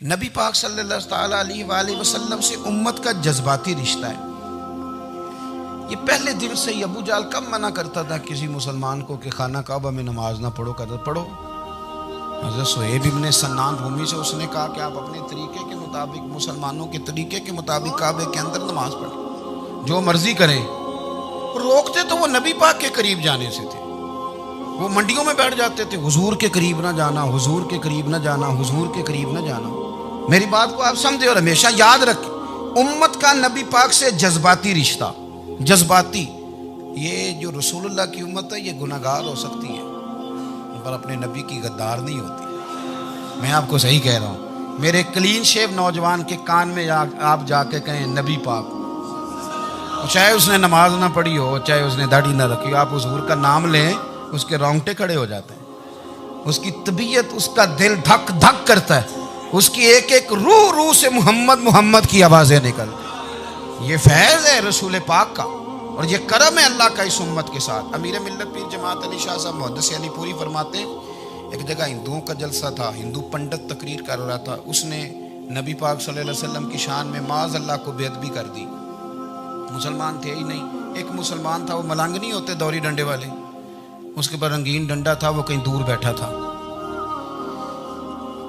نبی پاک صلی اللہ تعالیٰ علیہ وآلہ وسلم سے امت کا جذباتی رشتہ ہے. یہ پہلے دن سے ہی ابو جہل کب منع کرتا تھا کسی مسلمان کو کہ خانہ کعبہ میں نماز نہ پڑھو، کہتا پڑھو. حضرت صہیب ابن سنان رومی سے اس نے کہا کہ آپ اپنے طریقے کے مطابق، مسلمانوں کے طریقے کے مطابق کعبے کے اندر نماز پڑھیں، جو مرضی کریں. روکتے تو وہ نبی پاک کے قریب جانے سے تھے. وہ منڈیوں میں بیٹھ جاتے تھے، حضور کے قریب نہ جانا، حضور کے قریب نہ جانا، حضور کے قریب نہ جانا. میری بات کو آپ سمجھے اور ہمیشہ یاد رکھیں، امت کا نبی پاک سے جذباتی رشتہ، جذباتی. یہ جو رسول اللہ کی امت ہے یہ گناہ گار ہو سکتی ہے پر اپنے نبی کی غدار نہیں ہوتی. میں آپ کو صحیح کہہ رہا ہوں. میرے کلین شیو نوجوان کے کان میں آپ جا کے کہیں نبی پاک، چاہے اس نے نماز نہ پڑھی ہو، چاہے اس نے داڑھی نہ رکھی ہو، آپ حضور کا نام لیں اس کے رونگٹے کھڑے ہو جاتے ہیں. اس کی طبیعت، اس کا دل دھک دھک کرتا ہے. اس کی ایک ایک روح سے محمد محمد کی آوازیں نکلتی. یہ فیض ہے رسول پاک کا اور یہ کرم ہے اللہ کا اس امت کے ساتھ. امیر ملت پیر جماعت علی شاہ صاحب محدث علی پوری فرماتے ہیں ایک جگہ ہندوؤں کا جلسہ تھا، ہندو پنڈت تقریر کر رہا تھا. اس نے نبی پاک صلی اللہ علیہ وسلم کی شان میں معاذ اللہ کو بے ادبی کر دی. مسلمان تھے ہی نہیں. ایک مسلمان تھا، وہ ملنگ نہیں ہوتے دوری ڈنڈے والے، اس کے پر رنگین ڈنڈا تھا، وہ کہیں دور بیٹھا تھا.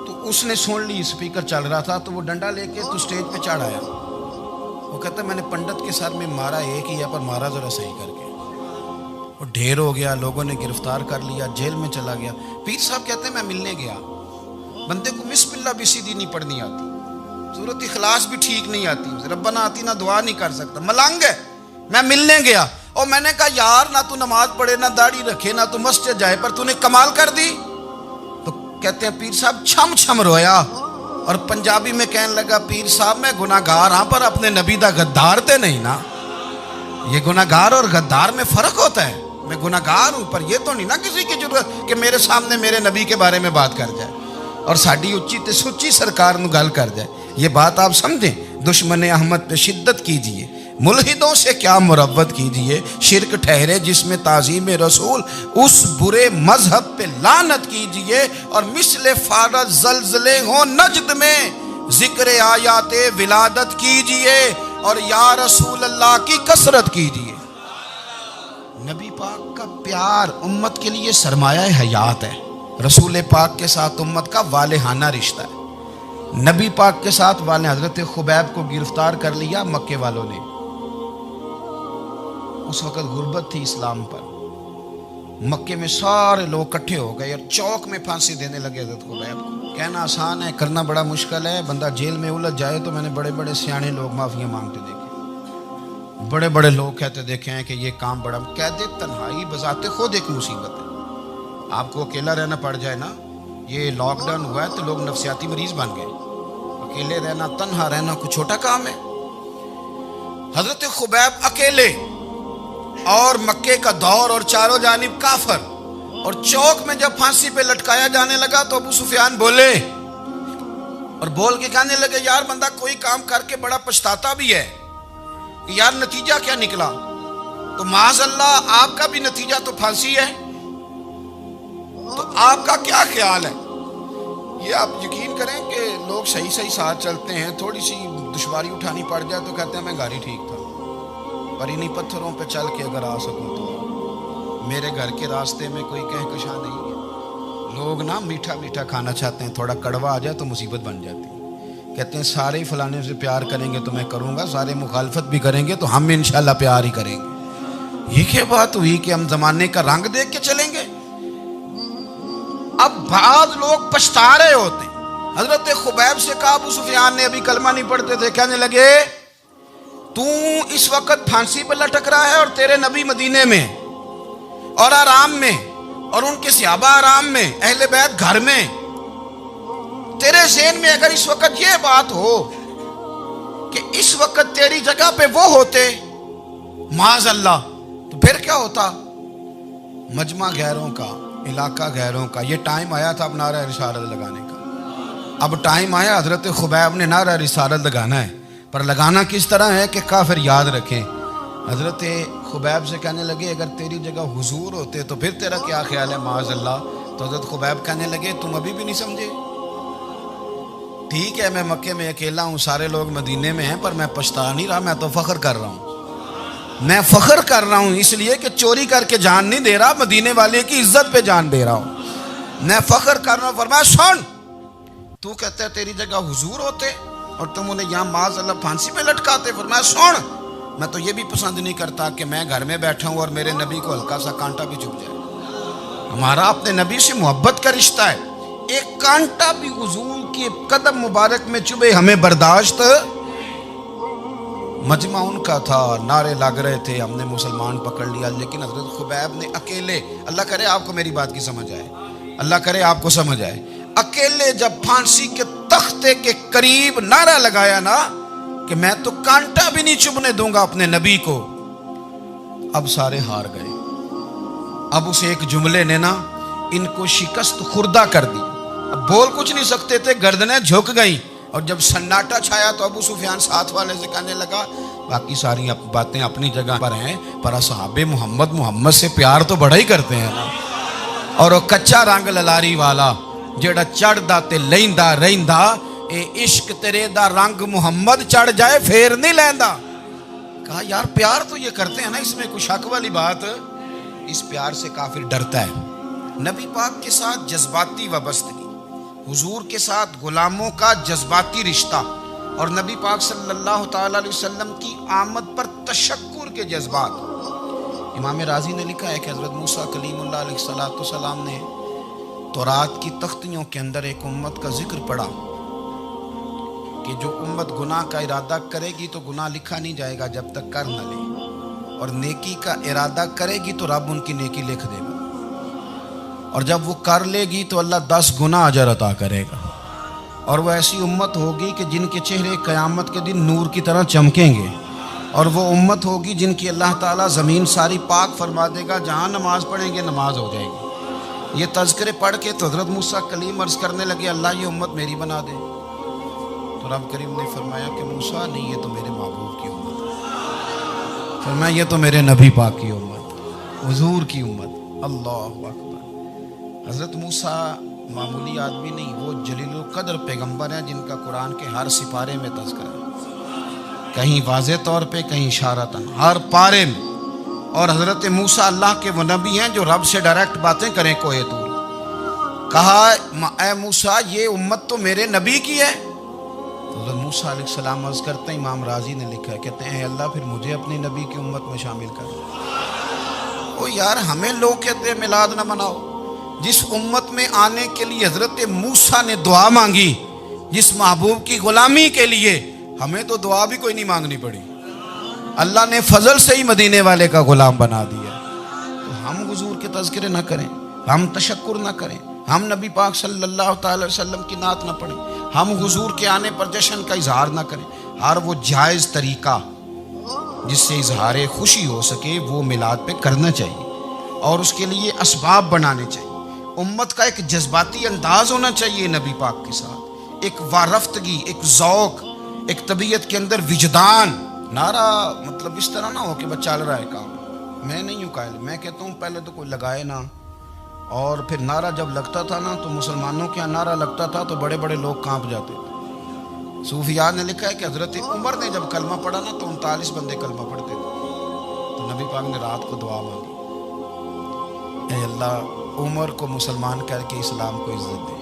تو اس نے سن لی، اسپیکر چل رہا تھا، تو وہ ڈنڈا لے کے تو اسٹیج پہ چڑھ آیا. وہ کہتا ہے میں نے پنڈت کے سر میں مارا ایک ہی ہے پر مارا ذرا صحیح کر کے. وہ ڈھیر ہو گیا، لوگوں نے گرفتار کر لیا، جیل میں چلا گیا. پیر صاحب کہتے ہیں میں ملنے گیا، بندے کو بسم اللہ بھی سیدھی نہیں پڑھنی آتی، سورۃ اخلاص بھی ٹھیک نہیں آتی، ربنا آتینا دعا نہیں کر سکتا، ملنگ ہے. میں ملنے گیا اور میں نے کہا یار نہ تو نماز پڑھے، نہ داڑھی رکھے، نہ تو مسجد جائے، پر تو نے کمال کر دی. تو کہتے ہیں پیر صاحب چھم چھم رویا اور پنجابی میں کہنے لگا پیر صاحب میں گناہ گار ہاں پر اپنے نبی دا غدار تے نہیں نا. یہ گناہ گار اور غدار میں فرق ہوتا ہے. میں گناہ گار ہوں پر یہ تو نہیں نا کسی کی ضرورت کہ میرے سامنے میرے نبی کے بارے میں بات کر جائے اور ساڈی اچھی تے سچی سرکار نو گل کر جائے. یہ بات آپ سمجھیں. دشمن احمد پہ شدت کیجئے، ملحدوں سے کیا مروت کیجئے، شرک ٹھہرے جس میں تعظیم رسول، اس برے مذہب پہ لعنت کیجئے. اور مثل فارض زلزلے ہوں نجد میں ذکر آیات ولادت کیجئے اور یا رسول اللہ کی کثرت کیجئے. نبی پاک کا پیار امت کے لیے سرمایہ حیات ہے. رسول پاک کے ساتھ امت کا والہانہ رشتہ ہے. نبی پاک کے ساتھ والے حضرت خبیب کو گرفتار کر لیا مکے والوں نے. اس وقت غربت تھی اسلام پر. مکے میں سارے لوگ کٹھے ہو گئے اور چوک میں پھانسی دینے لگے حضرت خبیب کو. کہنا آسان ہے، کرنا بڑا مشکل ہے. بندہ جیل میں الجھ جائے تو میں نے بڑے بڑے سیانے لوگ معافیاں مانگتے دیکھے، بڑے بڑے لوگ کہتے دیکھے ہیں کہ یہ کام بڑا. قید تنہائی بذات خود ایک مصیبت ہے. آپ کو اکیلا رہنا پڑ جائے نا، یہ لاک ڈاؤن ہوا ہے تو لوگ نفسیاتی مریض بن گئے. اکیلے رہنا، تنہا رہنا کوئی چھوٹا کام ہے. حضرت خبیب اکیلے اور مکے کا دور اور چاروں جانب کافر، اور چوک میں جب پھانسی پہ لٹکایا جانے لگا تو ابو سفیان بولے اور بول کے کہنے لگے یار بندہ کوئی کام کر کے بڑا پچھتاتا بھی ہے کہ یار نتیجہ کیا نکلا. تو معاذ اللہ آپ کا بھی نتیجہ تو پھانسی ہے، تو آپ کا کیا خیال ہے؟ یہ آپ یقین کریں کہ لوگ صحیح صحیح ساتھ چلتے ہیں، تھوڑی سی دشواری اٹھانی پڑ جائے تو کہتے ہیں میں گاڑی ٹھیک تھا، پر انہی پتھروں پہ چل کے اگر آ سکوں تو میرے گھر کے راستے میں کوئی کہکشاں نہیں ہے. لوگ نا میٹھا میٹھا کھانا چاہتے ہیں، تھوڑا کڑوا آ جائے تو مصیبت بن جاتی ہے. کہتے ہیں سارے فلانے سے پیار کریں گے تو میں کروں گا، سارے مخالفت بھی کریں گے تو ہم انشاءاللہ پیار ہی کریں گے. یہ کیا بات ہوئی کہ ہم زمانے کا رنگ دیکھ کے چلیں گے؟ اب بعض لوگ پچھتا رہے ہوتے ہیں. حضرت خبیب سے کہا، ابو سفیان نے ابھی کلمہ نہیں پڑھتے تھے، کہنے لگے تو اس وقت پھانسی پہ لٹک رہا ہے اور تیرے نبی مدینے میں اور آرام میں اور ان کے صحابہ آرام میں، اہل بیت گھر میں. تیرے ذہن میں اگر اس وقت یہ بات ہو کہ اس وقت تیری جگہ پہ وہ ہوتے معاذ اللہ، تو پھر کیا ہوتا؟ مجمع غیروں کا، علاقہ غیروں کا. یہ ٹائم آیا تھا اب نعرہ رسالت لگانے کا. اب ٹائم آیا حضرت خبیب نے نعرہ رسالت لگانا ہے، پر لگانا کس طرح ہے کہ کافر یاد رکھیں. حضرت خبیب سے کہنے لگے اگر تیری جگہ حضور ہوتے تو پھر تیرا کیا خیال ہے معاذ اللہ؟ تو حضرت خبیب کہنے لگے تم ابھی بھی نہیں سمجھے، ٹھیک ہے میں مکے میں اکیلا ہوں، سارے لوگ مدینے میں ہیں، پر میں پچھتا نہیں رہا، میں تو فخر کر رہا ہوں، میں فخر کر رہا ہوں اس لیے کہ چوری کر کے جان نہیں دے رہا، مدینے والے کی عزت پہ جان دے رہا ہوں، میں فخر کر رہا ہوں۔ فرمایا سن، تو کہتا ہے تیری جگہ حضور ہوتے اور تم انہیں یہاں معاذ اللہ پھانسی پہ لٹکاتے۔ فرمایا سن، میں تو یہ بھی پسند نہیں کرتا کہ میں گھر میں بیٹھا ہوں اور میرے نبی کو ہلکا سا کانٹا بھی چبھ جائے۔ ہمارا اپنے نبی سے محبت کا رشتہ ہے، ایک کانٹا بھی حضور کے قدم مبارک میں چبھے ہمیں برداشت۔ مجمع ان کا تھا، نعرے لگ رہے تھے، ہم نے مسلمان پکڑ لیا، لیکن حضرت خبیب نے اکیلے، اللہ کرے آپ کو میری بات کی سمجھ آئے، اللہ کرے آپ کو سمجھ آئے، اکیلے جب پھانسی کے تختے کے قریب نعرہ لگایا نا کہ میں تو کانٹا بھی نہیں چبھنے دوں گا اپنے نبی کو، اب سارے ہار گئے۔ اب اس ایک جملے نے نا ان کو شکست خوردہ کر دی، اب بول کچھ نہیں سکتے تھے، گردنیں جھک گئیں، اور جب سناٹا چھایا تو ابو سفیان ساتھ والے سے کہنے لگا باقی ساری باتیں اپنی جگہ پر ہیں، پر اصحاب محمد سے پیار تو بڑا ہی کرتے ہیں نا، اور وہ کچا رنگ للاری والا جڑا چڑھ دا تے لیندا رہندا، اے عشق تیرے دا رنگ محمد چڑھ جائے پھر نہیں لیندا۔ کہا یار پیار تو یہ کرتے ہیں نا، اس میں کوئی شک والی بات؟ اس پیار سے کافر ڈرتا ہے۔ نبی پاک کے ساتھ جذباتی وابستگی، حضور کے ساتھ غلاموں کا جذباتی رشتہ، اور نبی پاک صلی اللہ تعالیٰ علیہ وسلم کی آمد پر تشکر کے جذبات۔ امام رازی نے لکھا ہے کہ حضرت موسیٰ کلیم اللہ علیہ السلام نے تورات کی تختیوں کے اندر ایک امت کا ذکر پڑھا کہ جو امت گناہ کا ارادہ کرے گی تو گناہ لکھا نہیں جائے گا جب تک کر نہ لے، اور نیکی کا ارادہ کرے گی تو رب ان کی نیکی لکھ دے گا، اور جب وہ کر لے گی تو اللہ 10 گنا اجر عطا کرے گا، اور وہ ایسی امت ہوگی کہ جن کے چہرے قیامت کے دن نور کی طرح چمکیں گے، اور وہ امت ہوگی جن کی اللہ تعالیٰ زمین ساری پاک فرما دے گا، جہاں نماز پڑھیں گے نماز ہو جائے گی۔ یہ تذکرے پڑھ کے تو حضرت موسیٰ کلیم عرض کرنے لگے اللہ یہ امت میری بنا دے، تو رب کریم نے فرمایا کہ موسیٰ نہیں، یہ تو میرے محبوب کی امت ہے، فرمایا یہ تو میرے نبی پاک کی امت، حضور کی امت۔ اللہ اکبر۔ حضرت موسیٰ معمولی آدمی نہیں، وہ جلیل القدر پیغمبر ہیں جن کا قرآن کے ہر سپارے میں تذکرہ ہے، کہیں واضح طور پہ کہیں اشارتاً، ہر پارے میں۔ اور حضرت موسیٰ اللہ کے وہ نبی ہیں جو رب سے ڈائریکٹ باتیں کریں کوہ طور۔ کہا اے موسیٰ یہ امت تو میرے نبی کی ہے، تو حضرت موسیٰ علیہ السلام عرض کرتے ہیں، امام رازی نے لکھا ہے، کہتے ہیں اے اللہ پھر مجھے اپنی نبی کی امت میں شامل کر۔ او یار ہمیں لوگ کہتے ہیں میلاد نہ مناؤ، جس امت میں آنے کے لیے حضرت موسیٰ نے دعا مانگی، جس محبوب کی غلامی کے لیے، ہمیں تو دعا بھی کوئی نہیں مانگنی پڑی، اللہ نے فضل سے ہی مدینے والے کا غلام بنا دیا۔ تو ہم حضور کے تذکرے نہ کریں، ہم تشکر نہ کریں، ہم نبی پاک صلی اللہ تعالی وسلم کی نعت نہ پڑھیں، ہم حضور کے آنے پر جشن کا اظہار نہ کریں، ہر وہ جائز طریقہ جس سے اظہار خوشی ہو سکے وہ میلاد پہ کرنا چاہیے، اور اس کے لیے اسباب بنانے چاہیے۔ امت کا ایک جذباتی انداز ہونا چاہیے نبی پاک کے ساتھ، ایک وارفتگی، ایک ذوق، ایک طبیعت کے اندر وجدان۔ نعرہ مطلب اس طرح نہ ہو کہ بس چل رہا ہے کام، میں نہیں ہوں قائل، میں کہتا ہوں پہلے تو کوئی لگائے نا، اور پھر نعرہ جب لگتا تھا نا تو مسلمانوں کے یہاں نعرہ لگتا تھا تو بڑے بڑے لوگ کانپ جاتے تھے۔ صوفیاء نے لکھا ہے کہ حضرت عمر نے جب کلمہ پڑھا نا تو 39 بندے کلمہ پڑھتے تھے، تو نبی پاک نے رات کو دعا مانگی، اے اللہ عمر کو مسلمان کر کے اسلام کو عزت دے۔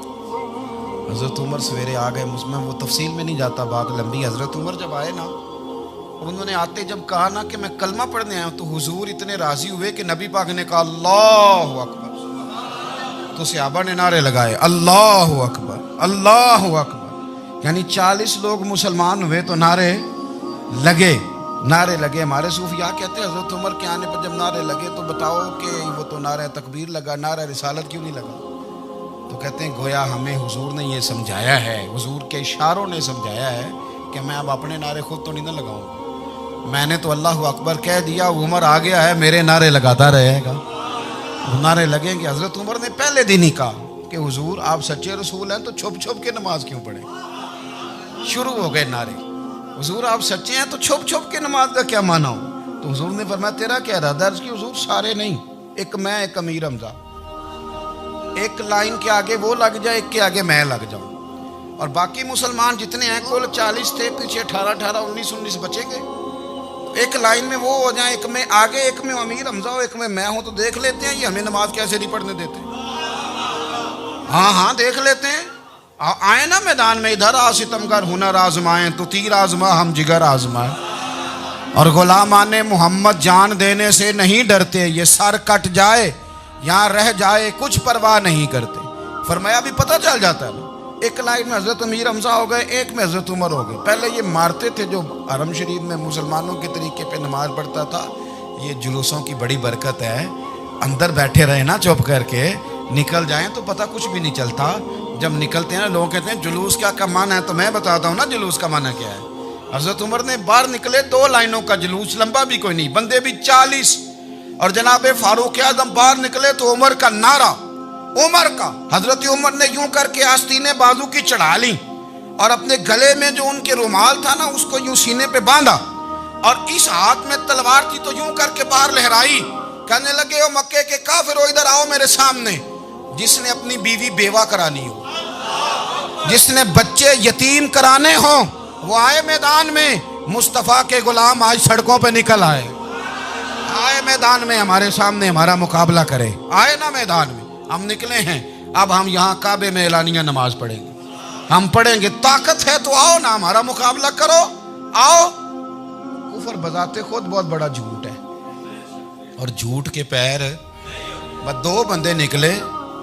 حضرت عمر سویرے آ گئے، میں وہ تفصیل میں نہیں جاتا، بات لمبی۔ حضرت عمر جب آئے نا، اور انہوں نے آتے جب کہا نا کہ میں کلمہ پڑھنے آیا ہوں، تو حضور اتنے راضی ہوئے کہ نبی پاک نے کہا اللہ اکبر، تو صحابہ نے نعرے لگائے اللہ اکبر اللہ اکبر، یعنی 40 لوگ مسلمان ہوئے تو نعرے لگے۔ ہمارے صوفیاء کہتے ہیں حضرت عمر کے آنے پر جب نعرے لگے تو بتاؤ کہ وہ تو نعرہ تکبیر لگا، نعرہ رسالت کیوں نہیں لگا؟ تو کہتے ہیں گویا ہمیں حضور نے یہ سمجھایا ہے، حضور کے اشاروں نے سمجھایا ہے کہ میں اب اپنے نعرے خود تو نہیں نہ لگاؤں، میں نے تو اللہ اکبر کہہ دیا، عمر آ گیا ہے میرے نعرے لگاتا رہے گا، نعرے لگیں گے۔ حضرت عمر نے پہلے دن ہی کہا کہ حضور آپ سچے رسول ہیں تو چھپ چھپ کے نماز کیوں پڑھیں؟ شروع ہو گئے نعرے، حضور آپ سچے ہیں تو چھپ چھپ کے نماز کا کیا معنی ہو؟ تو حضور نے فرمایا تیرا کیا ارادہ؟ عرض کی حضور سارے نہیں، ایک میں ایک امیر حمزہ، ایک لائن کے آگے وہ لگ جائے، ایک کے آگے میں لگ جاؤں۔ اور باقی مسلمان جتنے ہیں کل 40 تھے، پیچھے 18 19 بچیں گے، ایک لائن میں وہ ہو جائیں، ایک میں آگے، ایک میں امیر حمزہ ہو، ایک میں ہوں، تو دیکھ لیتے ہیں یہ ہمیں نماز کیسے نہیں پڑھنے دیتے۔ ہاں دیکھ لیتے ہیں، آئے نا میدان میں، ادھر آ ستمگر ہنر آزمائیں، تو تیر آزما ہم جگر آزمائیں، اور غلامان محمد جان دینے سے نہیں ڈرتے، یہ سر کٹ جائے یہاں رہ جائے کچھ پرواہ نہیں کرتے۔ فرمایا بھی پتہ چل جاتا ہے نا، ایک لائن میں حضرت امیر حمزہ ہو گئے، ایک میں حضرت عمر ہو گئے۔ پہلے یہ مارتے تھے جو حرم شریف میں مسلمانوں کے طریقے پہ نماز پڑھتا تھا، یہ جلوسوں کی بڑی برکت ہے، اندر بیٹھے رہے نا چپ کر کے، نکل جائیں تو پتہ کچھ بھی نہیں چلتا۔ جب نکلتے ہیں نا لوگ کہتے ہیں جلوس کیا کا معنی ہے، تو میں بتاتا ہوں نا جلوس کا معنی کیا ہے۔ حضرت عمر نے باہر نکلے 2 لائنوں کا جلوس، لمبا بھی کوئی نہیں، بندے بھی 40، اور جناب فاروق اعظم باہر نکلے تو عمر کا نعرہ، عمر کا، حضرت عمر نے یوں کر کے آستینیں بازو کی چڑھا لی، اور اپنے گلے میں جو ان کے رومال تھا نا اس کو یوں سینے پہ باندھا، اور اس ہاتھ میں تلوار تھی تو یوں کر کے باہر لہرائی، کہنے لگے او مکے کے کافرو ادھر آؤ میرے سامنے، جس نے اپنی بیوی بیوہ کرانی ہو، جس نے بچے یتیم کرانے ہوں، وہ آئے میدان میں، مصطفیٰ کے غلام آج سڑکوں پہ نکل آئے میدان میں ہمارے سامنے ہمارا مقابلہ کرے، آئے نا میدان میں، ہم نکلے ہیں، اب ہم یہاں کعبے میں اعلانیہ نماز پڑھیں گے، ہم پڑھیں گے، طاقت ہے تو آؤ نا ہمارا مقابلہ کرو، آؤ۔ کفر بذات خود بہت بڑا جھوٹ ہے، اور جھوٹ کے پیر، بس 2 بندے نکلے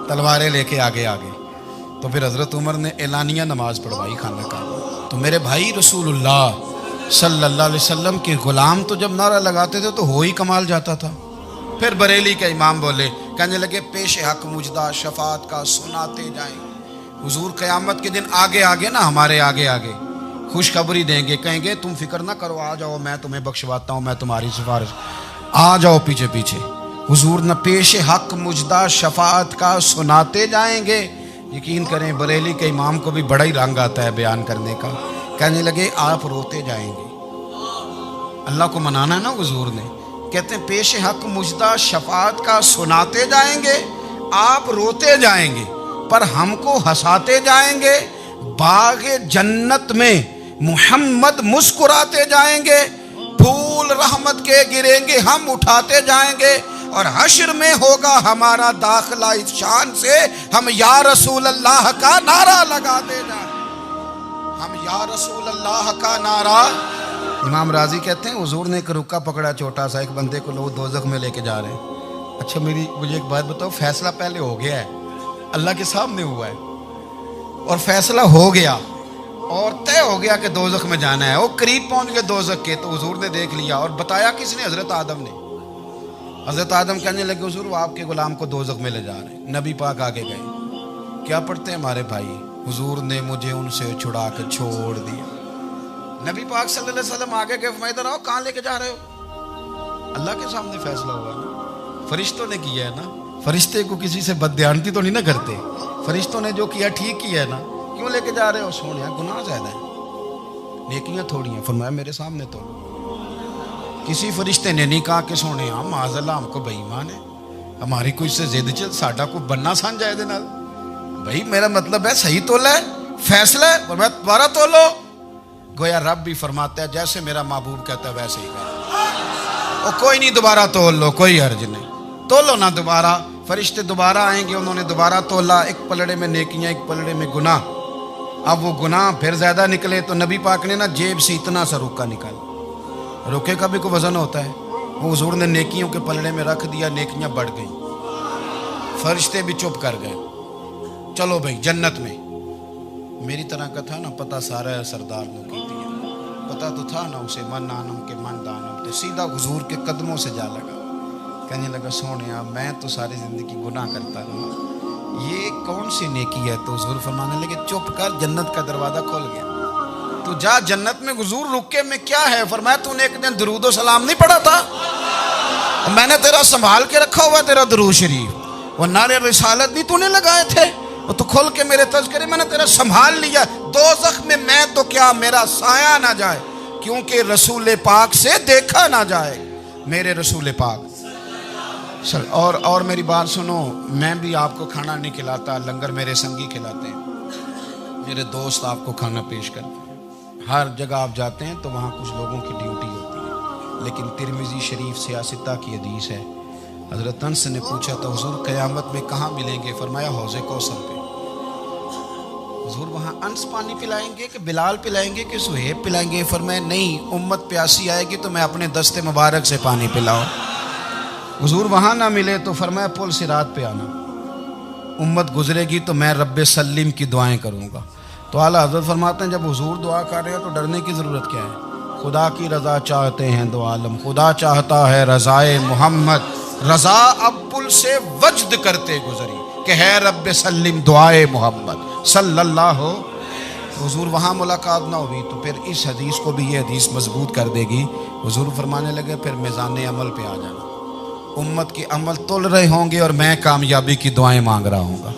تلواریں لے کے آگے، تو پھر حضرت عمر نے اعلانیہ نماز پڑھوائی خانہ کعبہ۔ تو میرے بھائی رسول اللہ صلی اللہ علیہ وسلم کے غلام تو جب نعرہ لگاتے تھے تو ہو ہی کمال جاتا تھا۔ پھر بریلی کے امام بولے، کہنے لگے پیش حق مجدہ شفاعت کا سناتے جائیں، حضور قیامت کے دن آگے نا ہمارے آگے خوشخبری دیں گے، کہیں گے تم فکر نہ کرو، آ جاؤ میں تمہیں بخشواتا ہوں، میں تمہاری سفارش، آ جاؤ پیچھے۔ حضور نہ پیش حق مجدہ شفاعت کا سناتے جائیں گے۔ یقین کریں بریلی کے امام کو بھی بڑا ہی رنگ آتا ہے بیان کرنے کا، کہنے لگے آپ روتے جائیں گے، اللہ کو منانا ہے نا حضور نے، کہتے ہیں پیش حق مجدہ شفاعت کا سناتے جائیں گے، آپ روتے جائیں گے پر ہم کو ہنساتے جائیں گے، باغ جنت میں محمد مسکراتے جائیں گے، پھول رحمت کے گریں گے ہم اٹھاتے جائیں گے، اور حشر میں ہوگا ہمارا داخلہ اس شان سے ہم یا رسول اللہ کا نعرہ لگاتے جائیں، ہم یا رسول اللہ کا نعرہ۔ امام راضی کہتے ہیں حضور نے ایک رکا پکڑا چھوٹا سا، ایک بندے کو لوگ دوزخ میں لے کے جا رہے ہیں۔ اچھا مجھے ایک بات بتاؤ، فیصلہ پہلے ہو گیا ہے، اللہ کے سامنے ہوا ہے، اور فیصلہ ہو گیا اور طے ہو گیا کہ دوزخ میں جانا ہے، وہ قریب پہنچ گئے دوزخ کے، تو حضور نے دیکھ لیا، اور بتایا کس نے؟ حضرت آدم نے۔ حضرت آدم کہنے لگے حضور وہ آپ کے غلام کو دوزخ میں لے جا رہے ہیں۔ نبی پاک آگے گئے، کیا پڑھتے ہیں ہمارے بھائی؟ حضور نے مجھے ان سے چھڑا کے چھوڑ دیا۔ نبی پاک صلی اللہ علیہ وسلم آگے گئے، فرمایا ادھر آؤ، کہاں لے کے جا رہے ہو؟ اللہ کے سامنے فیصلہ ہوا نا، فرشتوں نے کیا ہے نا، فرشتے کو کسی سے بددیانتی تو نہیں نہ کرتے، فرشتوں نے جو کیا ٹھیک کیا ہے نا، کیوں لے کے جا رہے ہو؟ سونے گناہ زیادہ ہے، نیکیاں تھوڑی ہیں، فرمایا میرے سامنے تو کسی فرشتے نے نہیں کہا کہ سونے معاذ اللہ ہم کو بے ایمان ہے، ہماری کوئی سے زد چل ساڈا کو بننا سان جائے دے نال، بھائی میرا مطلب ہے صحیح تول ہے، فیصلہ ہے، فرمایا دوبارہ تولو۔ گویا رب بھی فرماتا ہے جیسے میرا محبوب کہتا ہے ویسے ہی کرو، کوئی نہیں دوبارہ تول لو، کوئی حرج نہیں، تولو نہ دوبارہ۔ فرشتے دوبارہ آئیں گے، انہوں نے دوبارہ تولا، ایک پلڑے میں نیکیاں ایک پلڑے میں گناہ۔ اب وہ گناہ پھر زیادہ نکلے تو نبی پاک نے نا جیب سے اتنا سا روکا نکالا، روکے کا بھی کوئی وزن ہوتا ہے، وہ حضور نے نیکیوں کے پلڑے میں رکھ دیا، نیکیاں بڑھ گئیں، فرشتے بھی چپ کر گئے، چلو بھائی جنت میں۔ میری طرح کا تھا نا پتہ سارا ہے سردار نے کی دیا، پتہ تو تھا نا اسے من آنم کے من دانم، تو سیدھا حضور کے قدموں سے جا لگا، کہنے لگا سونیا میں تو ساری زندگی گناہ کرتا رہا، یہ کون سی نیکی ہے؟ تو حضور فرمانے لگے چپ کر، جنت کا دروازہ کھول گیا، تو جا جنت میں۔ حضور رکے میں کیا ہے؟ فرمایا تو نے ایک دن درود و سلام نہیں پڑھا تھا، میں نے تیرا سنبھال کے رکھا ہوا تیرا درود شریف، وہ نعرے رسالت نہیں تو نے لگائے تھے، وہ تو کھول کے میرے تذکرے میں نے تیرا سنبھال لیا، دوزخ میں تو کیا میرا سایہ نہ جائے، کیونکہ رسول پاک سے دیکھا نہ جائے، میرے رسول پاک۔ اور میری بات سنو، میں بھی آپ کو کھانا نہیں کھلاتا، لنگر میرے سنگی کھلاتے ہیں، میرے دوست آپ کو کھانا پیش کرتے ہیں. ہر جگہ آپ جاتے ہیں تو وہاں کچھ لوگوں کی ڈیوٹی ہوتی ہے، لیکن ترمذی شریف 66 کی حدیث ہے. حضرت انس نے پوچھا تو حضور قیامت میں کہاں ملیں گے؟ فرمایا حوض کوثر پہ. حضور وہاں انس پانی پلائیں گے کہ بلال پلائیں گے کہ سہیب پلائیں گے؟ فرمایا نہیں، امت پیاسی آئے گی تو میں اپنے دست مبارک سے پانی پلاؤں. حضور وہاں نہ ملے تو فرمایا پل صراط پہ آنا، امت گزرے گی تو میں رب سلم کی دعائیں کروں گا. تو اعلیٰ حضرت فرماتے ہیں جب حضور دعا کر رہے ہیں تو ڈرنے کی ضرورت کیا ہے؟ خدا کی رضا چاہتے ہیں دو عالم، خدا چاہتا ہے رضائے محمد، رضا اب پل سے وجد کرتے گزری کہ ہے رب سلم دعائے محمد صلی اللہ ہو. حضور وہاں ملاقات نہ ہوئی تو پھر اس حدیث کو بھی یہ حدیث مضبوط کر دے گی. حضور فرمانے لگے پھر میزان عمل پہ آ جانا، امت کے عمل تول رہے ہوں گے اور میں کامیابی کی دعائیں مانگ رہا ہوں گا.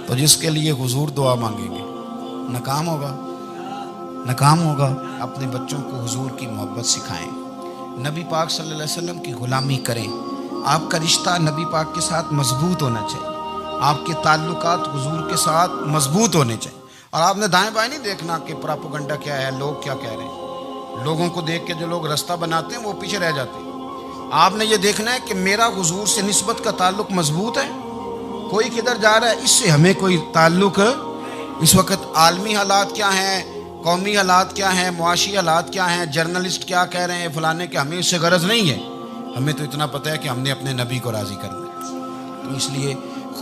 تو جس کے لیے حضور دعا مانگیں گے ناکام ہوگا، ناکام ہوگا. اپنے بچوں کو حضور کی محبت سکھائیں، نبی پاک صلی اللہ علیہ وسلم کی غلامی کریں. آپ کا رشتہ نبی پاک کے ساتھ مضبوط ہونا چاہیے، آپ کے تعلقات حضور کے ساتھ مضبوط ہونے چاہیے. اور آپ نے دائیں بائیں نہیں دیکھنا کہ پراپوگنڈا کیا ہے، لوگ کیا کہہ رہے ہیں. لوگوں کو دیکھ کے جو لوگ رستہ بناتے ہیں وہ پیچھے رہ جاتے ہیں. آپ نے یہ دیکھنا ہے کہ میرا حضور سے نسبت کا تعلق مضبوط ہے. کوئی کدھر جا رہا ہے اس سے ہمیں کوئی تعلق. اس وقت عالمی حالات کیا ہیں، قومی حالات کیا ہیں، معاشی حالات کیا ہیں، جرنلسٹ کیا کہہ رہے ہیں فلانے کے، ہمیں اس سے غرض نہیں ہے. ہمیں تو اتنا پتہ ہے کہ ہم نے اپنے نبی کو راضی کرنا ہے. تو اس لیے